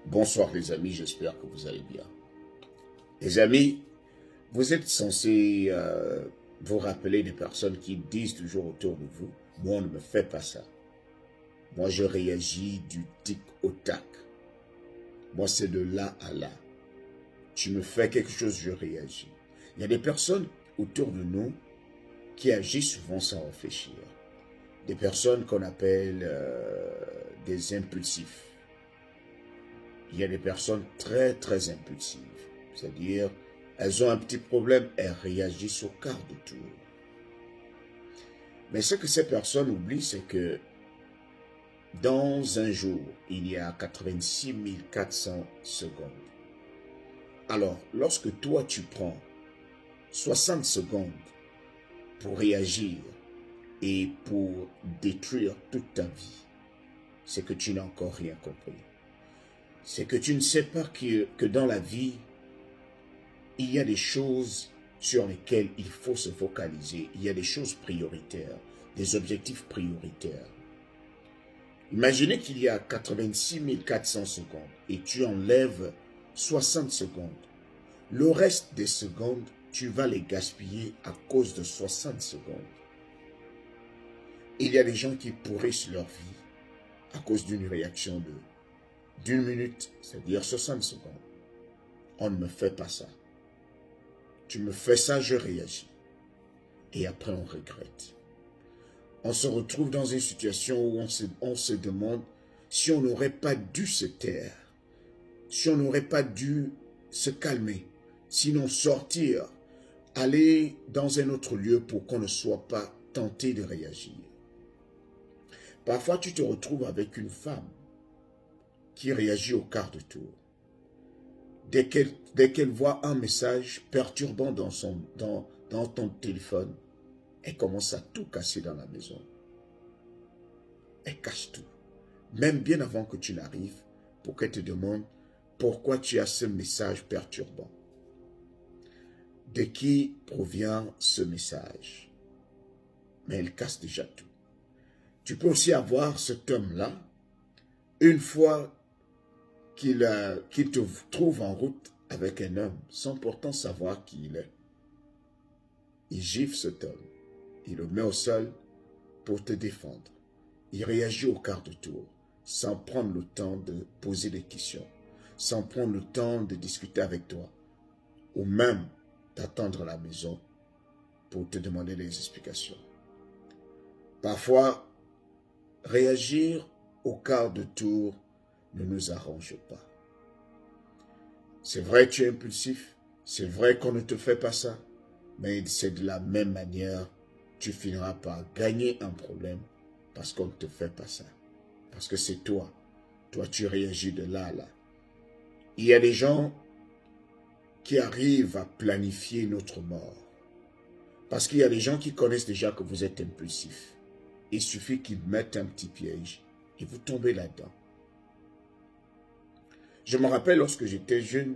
Bonsoir les amis, j'espère que vous allez bien. Les amis, vous êtes censés vous rappeler des personnes qui disent toujours autour de vous, moi on ne me fait pas ça. Moi je réagis du tic au tac. Moi c'est de là à là. Tu me fais quelque chose, je réagis. Il y a des personnes autour de nous qui agissent souvent sans réfléchir. Des personnes qu'on appelle des impulsifs. Il y a des personnes très impulsives. C'est-à-dire, elles ont un petit problème, elles réagissent au quart de tour. Mais ce que ces personnes oublient, c'est que dans un jour, il y a 86 400 secondes. Alors, lorsque toi tu prends 60 secondes pour réagir et pour détruire toute ta vie, c'est que tu n'as encore rien compris. C'est que tu ne sais pas que dans la vie, il y a des choses sur lesquelles il faut se focaliser. Il y a des choses prioritaires, des objectifs prioritaires. Imaginez qu'il y a 86 400 secondes et tu enlèves 60 secondes. Le reste des secondes, tu vas les gaspiller à cause de 60 secondes. Il y a des gens qui pourrissent leur vie à cause d'une réaction d'une minute, c'est-à-dire 60 secondes. On ne me fait pas ça. Tu me fais ça, je réagis. Et après, on regrette. On se retrouve dans une situation où on se demande si on n'aurait pas dû se taire, si on n'aurait pas dû se calmer, sinon sortir, aller dans un autre lieu pour qu'on ne soit pas tenté de réagir. Parfois, tu te retrouves avec une femme qui réagit au quart de tour. Dès qu'elle voit un message perturbant dans ton téléphone, elle commence à tout casser dans la maison. Elle cache tout. Même bien avant que tu n'arrives, pour qu'elle te demande pourquoi tu as ce message perturbant. De qui provient ce message? Mais elle casse déjà tout. Tu peux aussi avoir cet homme-là, une fois qu'il te trouve en route avec un homme, sans pourtant savoir qui il est. Il gifle cet homme. Il le met au sol pour te défendre. Il réagit au quart de tour, sans prendre le temps de poser des questions, sans prendre le temps de discuter avec toi, ou même d'attendre à la maison pour te demander des explications. Parfois, réagir au quart de tour ne nous arrange pas. C'est vrai, tu es impulsif, c'est vrai qu'on ne te fait pas ça, mais c'est de la même manière, tu finiras par gagner un problème parce qu'on ne te fait pas ça. Parce que c'est toi. Toi, tu réagis de là à là. Il y a des gens qui arrivent à planifier notre mort. Parce qu'il y a des gens qui connaissent déjà que vous êtes impulsif. Il suffit qu'ils mettent un petit piège et vous tombez là-dedans. Je me rappelle lorsque j'étais jeune,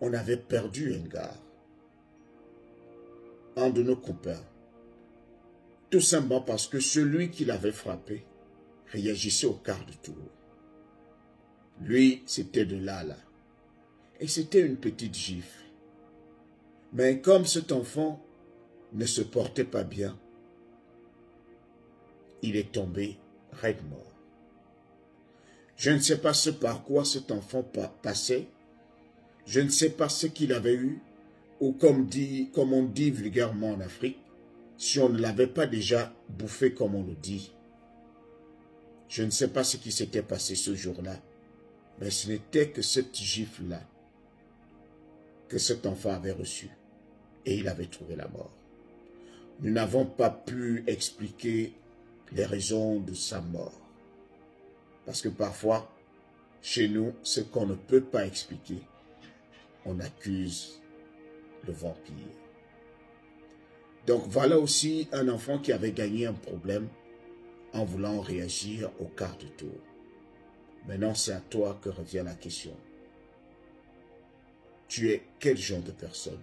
on avait perdu un gars. Un de nos copains. Tout simplement parce que celui qui l'avait frappé réagissait au quart de tour. Lui, c'était de là à là. Et c'était une petite gifle. Mais comme cet enfant ne se portait pas bien, il est tombé raide mort. Je ne sais pas ce par quoi cet enfant passait. Je ne sais pas ce qu'il avait eu. Ou comme on dit vulgairement en Afrique, si on ne l'avait pas déjà bouffé comme on le dit. Je ne sais pas ce qui s'était passé ce jour-là. Mais ce n'était que cette gifle-là que cet enfant avait reçue. Et il avait trouvé la mort. Nous n'avons pas pu expliquer les raisons de sa mort. Parce que parfois, chez nous, ce qu'on ne peut pas expliquer, on accuse le vampire. Donc voilà aussi un enfant qui avait gagné un problème en voulant réagir au quart de tour. Maintenant, c'est à toi que revient la question. Tu es quel genre de personne?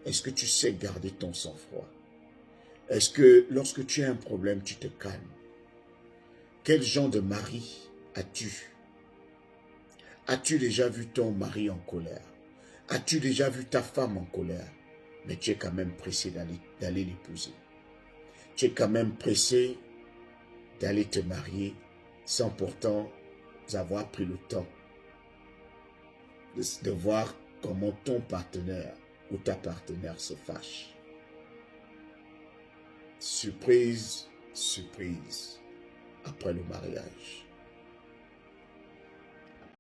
Est-ce que tu sais garder ton sang-froid? Est-ce que lorsque tu as un problème, tu te calmes? Quel genre de mari as-tu? As-tu déjà vu ton mari en colère? As-tu déjà vu ta femme en colère? Mais tu es quand même pressé d'aller l'épouser. Tu es quand même pressé d'aller te marier sans pourtant avoir pris le temps de voir comment ton partenaire ou ta partenaire se fâche. Surprise, surprise, après le mariage.